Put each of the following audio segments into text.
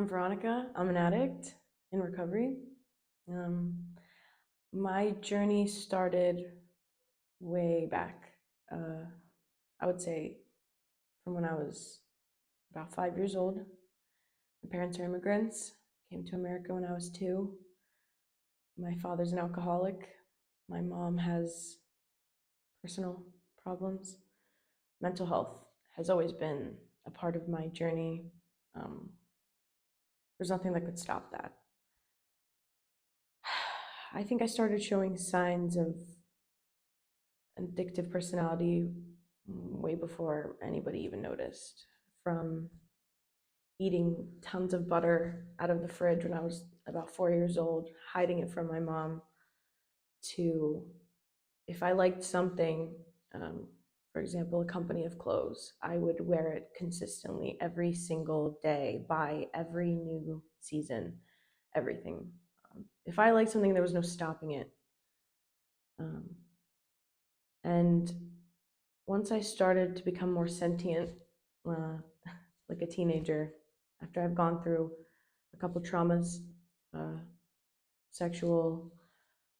I'm Veronika. I'm an addict in recovery. Um, my journey started way back. Uh, I would say from when I was about 5 years old. My parents are immigrants, came to America when I was 2. My father's an alcoholic. My mom has personal problems. Mental health has always been a part of my journey. Um, there's nothing that could stop that. I think I started showing signs of addictive personality way before anybody even noticed. From eating tons of butter out of the fridge when I was about 4 years old, hiding it from my mom, to if I liked something, for example, a company of clothes, I would wear it consistently every single day, buy every new season, everything. If I liked something, there was no stopping it. Um, and once I started to become more sentient, uh, like a teenager, after I've gone through a couple traumas, uh, sexual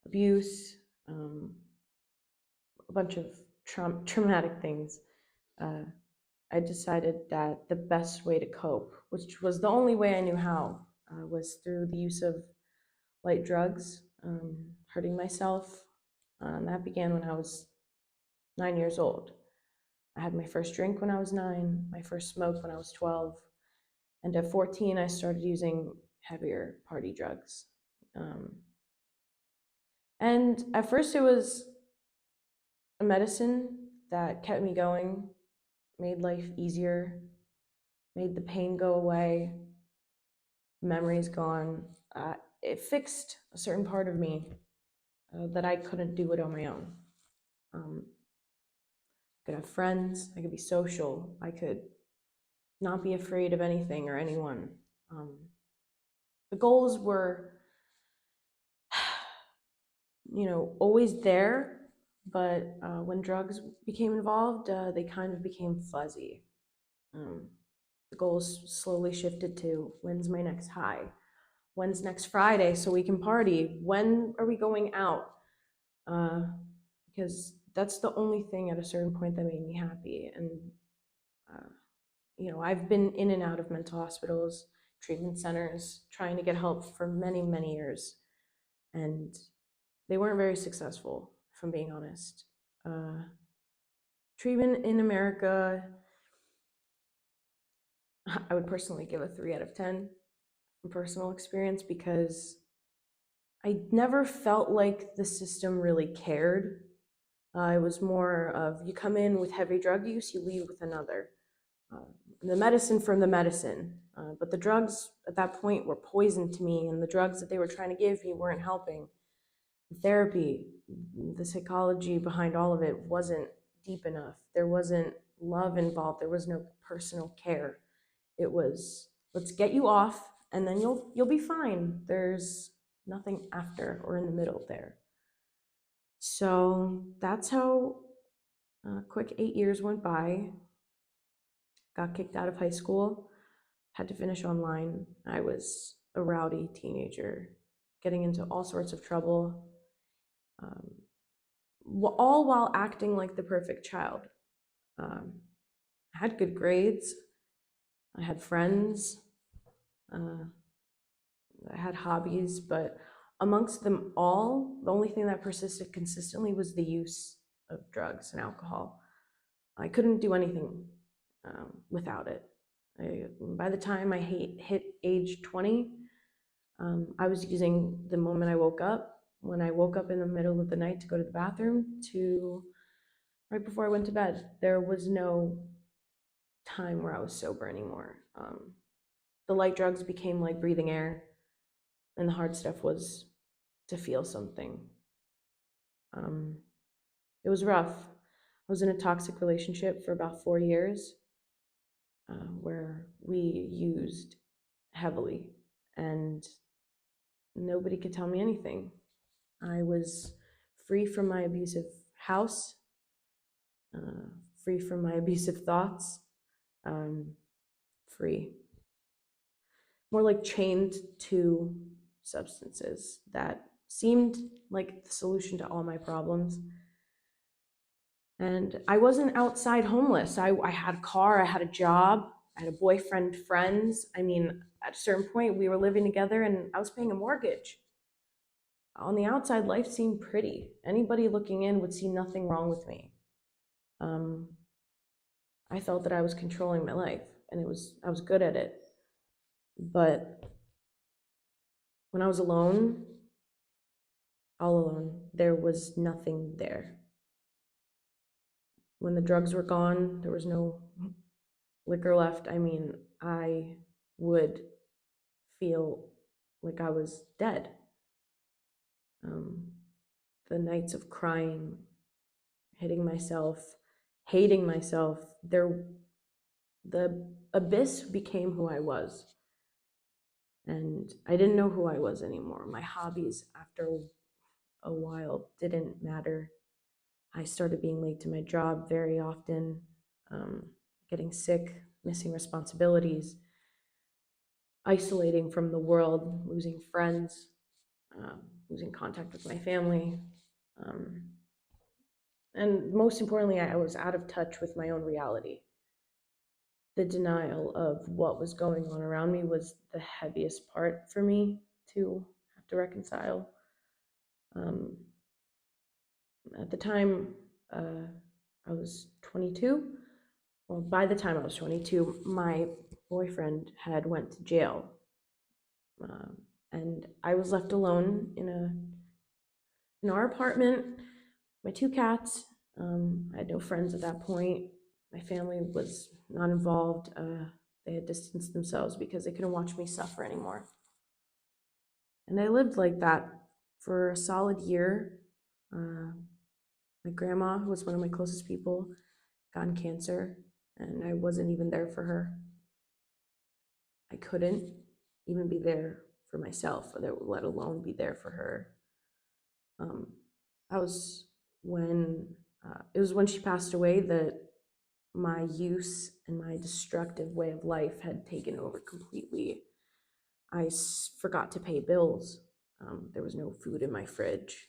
abuse, a bunch of traumatic things, uh, I decided that the best way to cope, which was the only way I knew how, was through the use of light drugs, hurting myself. That began when I was 9 years old. I had my first drink when I was 9, my first smoke when I was 12, and at 14, I started using heavier party drugs. Um, and at first, it was a medicine that kept me going, made life easier, made the pain go away, memories gone. It fixed a certain part of me that I couldn't do it on my own. Um, I could have friends, I could be social, I could not be afraid of anything or anyone. Um, the goals were, always there, but when drugs became involved, they kind of became fuzzy. Um, the goals slowly shifted to when's my next high? When's next Friday so we can party? When are we going out? Uh, because that's the only thing at a certain point that made me happy. And, uh, I've been in and out of mental hospitals, treatment centers, trying to get help for many, many years. And they weren't very successful, if I'm being honest. Uh, treatment in America, I would personally give a 3 out of 10 from personal experience, because I never felt like the system really cared. It was more of you come in with heavy drug use, you leave with another. Uh, the medicine from the medicine. But the drugs at that point were poison to me, and the drugs that they were trying to give me weren't helping. The therapy, the psychology behind all of it wasn't deep enough. There wasn't love involved. There was no personal care. It was, let's get you off, and then you'll be fine. There's nothing after or in the middle there. So that's how a quick 8 years went by. Got kicked out of high school, had to finish online. I was a rowdy teenager, getting into all sorts of trouble, um, all while acting like the perfect child. I had good grades, I had friends, uh, I had hobbies, but amongst them all, the only thing that persisted consistently was the use of drugs and alcohol. I couldn't do anything without it. By the time I hit age 20, I was using the moment I woke up, when I woke up in the middle of the night to go to the bathroom, to right before I went to bed. There was no time where I was sober anymore. The light drugs became like breathing air, and the hard stuff was to feel something. Um, it was rough. I was in a toxic relationship for about 4 years, where we used heavily, and nobody could tell me anything. I was free from my abusive house, free from my abusive thoughts, free. more like chained to substances that seemed like the solution to all my problems. And I wasn't outside homeless. I had a car, I had a job, I had a boyfriend, friends. I mean, at a certain point, we were living together and I was paying a mortgage. On the outside, life seemed pretty. Anybody looking in would see nothing wrong with me. Um, I felt that I was controlling my life, and I was good at it. But when I was alone, all alone, there was nothing there. When the drugs were gone, there was no liquor left. I mean, I would feel like I was dead. Um, the nights of crying, hitting myself, hating myself, the abyss became who I was. And I didn't know who I was anymore. My hobbies, after a while, didn't matter. I started being late to my job very often, um, getting sick, missing responsibilities, isolating from the world, losing friends, losing contact with my family. Um, and most importantly, I was out of touch with my own reality. The denial of what was going on around me was the heaviest part for me to have to reconcile. Um, at the time, I was 22. Well, by the time I was 22, my boyfriend had went to jail, um, and I was left alone in our apartment. My two cats. I had no friends at that point. My family was not involved. They had distanced themselves because they couldn't watch me suffer anymore. And I lived like that for a solid year. Uh, my grandma, who was one of my closest people, gotten cancer, and I wasn't even there for her. I couldn't even be there for myself, let alone be there for her. Um, I was when it was when she passed away that my use and my destructive way of life had taken over completely. Forgot to pay bills. There was no food in my fridge.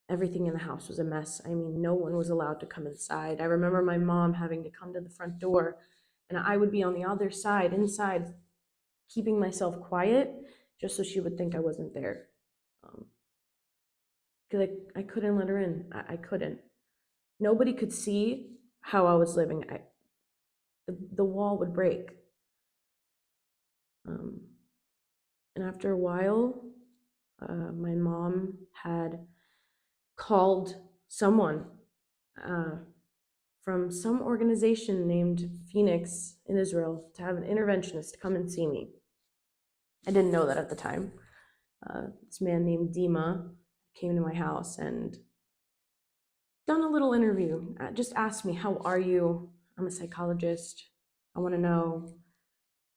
Everything in the house was a mess. I mean, no one was allowed to come inside. I remember my mom having to come to the front door, and I would be on the other side, inside, keeping myself quiet just so she would think I wasn't there. Because I couldn't let her in. I couldn't. Nobody could see how I was living. The wall would break. Um, and after a while, my mom had called someone uh, from some organization named Phoenix in Israel to have an interventionist come and see me. I didn't know that at the time. This man named Dima came to my house and done a little interview. Just asked me, "How are you?" I'm a psychologist. I want to know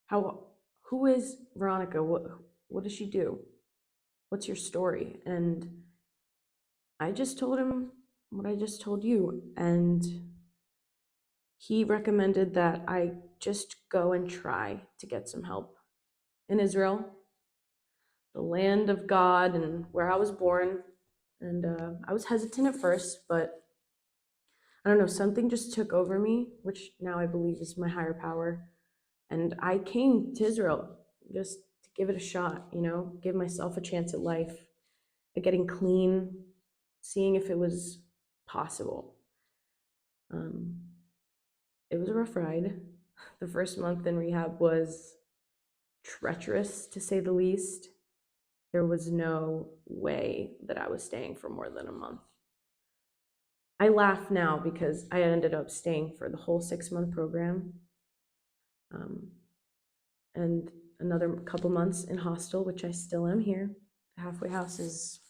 how. Who is Veronika? What does she do? What's your story? And I just told him what I just told you, and he recommended that I just go and try to get some help in Israel, the land of God and where I was born. And I was hesitant at first, but I don't know, something just took over me, which now I believe is my higher power. And I came to Israel just to give it a shot, give myself a chance at life, at getting clean, seeing if it was possible. Um, it was a rough ride. The first month in rehab was treacherous, to say the least. There was no way that I was staying for more than a month. I laugh now because I ended up staying for the whole 6-month program, um, and another couple months in hostel, which I still am here. The halfway house is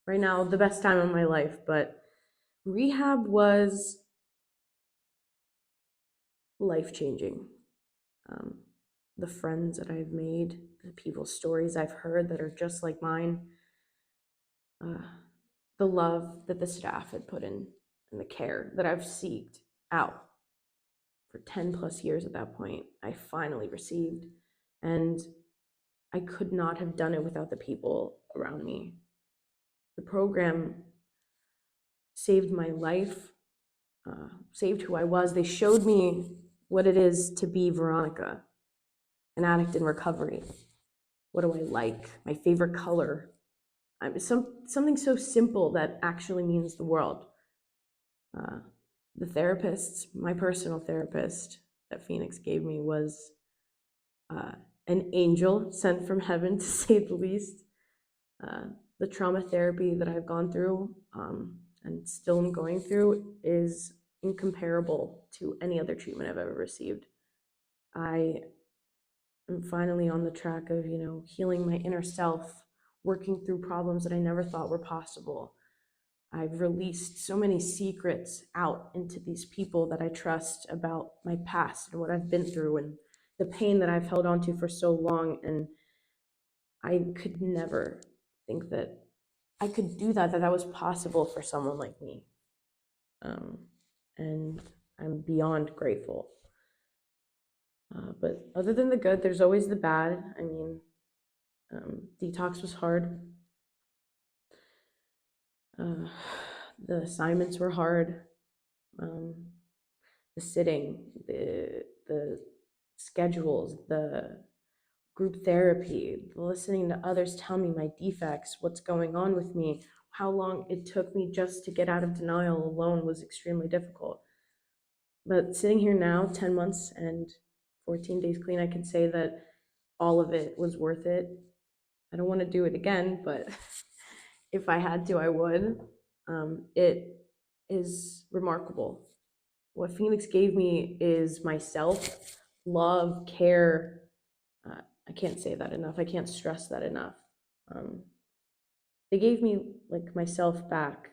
right now the best time of my life, but rehab was life changing. Um, the friends that I've made, the people's stories I've heard that are just like mine, uh, the love that the staff had put in, and the care that I've seeked out for 10 plus years at that point, I finally received. And I could not have done it without the people around me. The program saved my life, saved who I was. They showed me what it is to be Veronika, an addict in recovery. What do I like? My favorite color. Something so simple that actually means the world. Uh, the therapist, my personal therapist that Phoenix gave me was uh, an angel sent from heaven, to say the least. The trauma therapy that I've gone through and still am going through is incomparable to any other treatment I've ever received. I am finally on the track of, healing my inner self, working through problems that I never thought were possible. I've released so many secrets out into these people that I trust about my past and what I've been through and the pain that I've held on to for so long. And I could never think that I could do that was possible for someone like me. Um, and I'm beyond grateful. But other than the good, there's always the bad. I mean, detox was hard. The assignments were hard. Um, the sitting, the schedules, the group therapy, listening to others tell me my defects, what's going on with me, how long it took me just to get out of denial alone was extremely difficult. But sitting here now, 10 months and 14 days clean, I can say that all of it was worth it. I don't want to do it again, but if I had to, I would. It is remarkable. What Phoenix gave me is myself, love, care. I can't say that enough. I can't stress that enough. Um, they gave me like myself back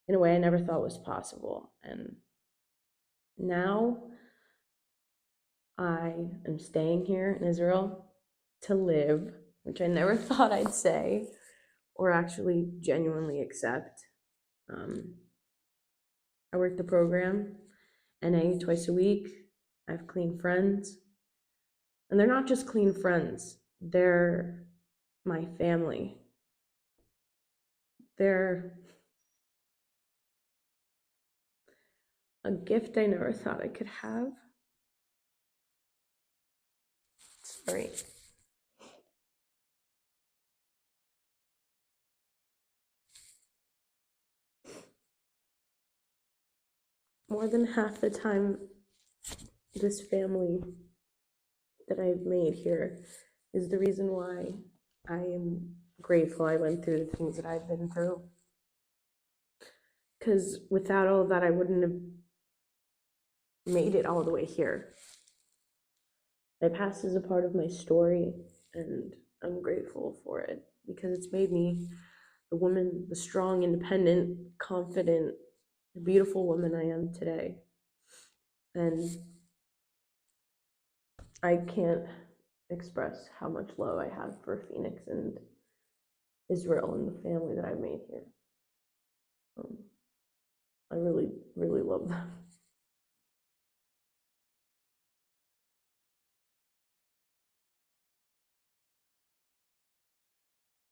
in a way I never thought was possible. And now I am staying here in Israel to live, which I never thought I'd say or actually genuinely accept. Um, I work the program, NA twice a week. I have clean friends. And they're not just clean friends, they're my family. They're a gift I never thought I could have. Sorry. More than half the time, this family that I've made here is the reason why I am grateful I went through the things that I've been through. Because without all of that, I wouldn't have made it all the way here. My past is a part of my story, and I'm grateful for it because it's made me the woman, the strong, independent, confident, beautiful woman I am today. And I can't express how much love I have for Phoenix and Israel and the family that I've made here. I really, really love them.